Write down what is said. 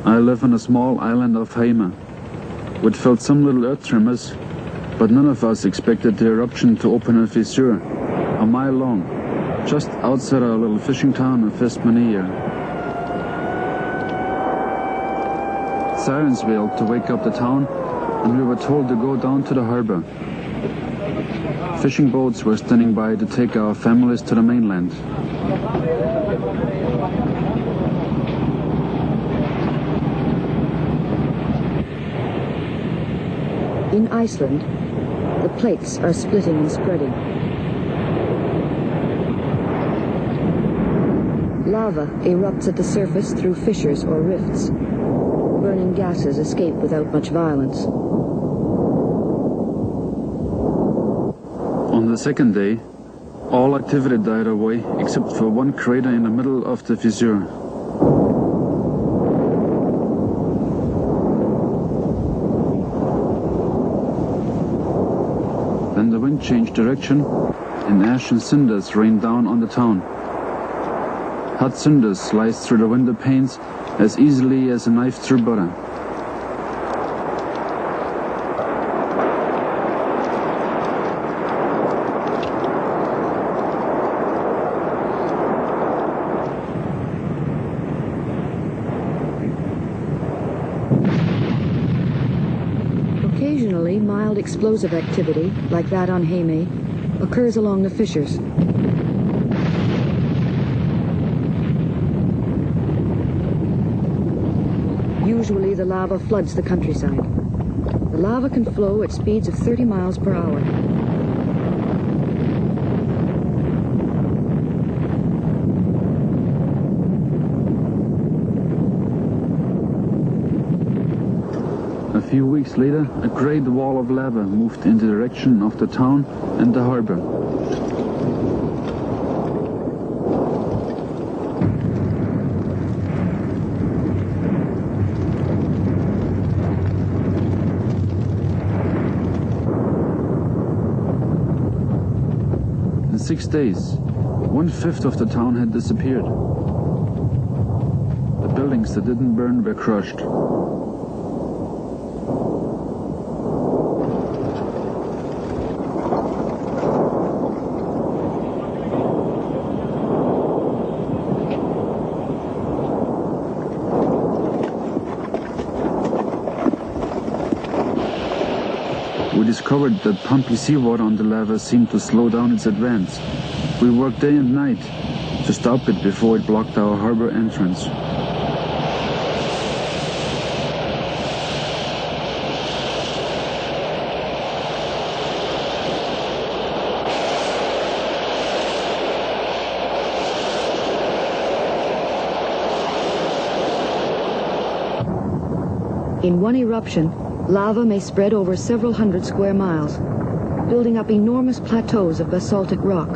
I live on a small island of Heimaey, which felt some little earth tremors, but none of us expected the eruption to open a fissure a mile long, just outside our little fishing town of Heimaey. Sirens wailed to wake up the town, and we were told to go down to the harbour. Fishing boats were standing by to take our families to the mainland. In Iceland, the plates are splitting and spreading. Lava erupts at the surface through fissures or rifts. Burning gases escape without much violence. On the second day, all activity died away except for one crater in the middle of the fissure. Then the wind changed direction, and ash and cinders rained down on the town. Hot cinders sliced through the window panes as easily as a knife through butter. Occasionally, mild explosive activity, like that on Heimaey, occurs along the fissures. Usually the lava floods the countryside. The lava can flow at speeds of 30 miles per hour. A few weeks later, a great wall of lava moved in the direction of the town and the harbour. In 6 days, 1/5 of the town had disappeared. The buildings that didn't burn were crushed. We discovered that pumpy seawater on the lava seemed to slow down its advance. We worked day and night to stop it before it blocked our harbour entrance. In one eruption, lava may spread over several hundred square miles, building up enormous plateaus of basaltic rock.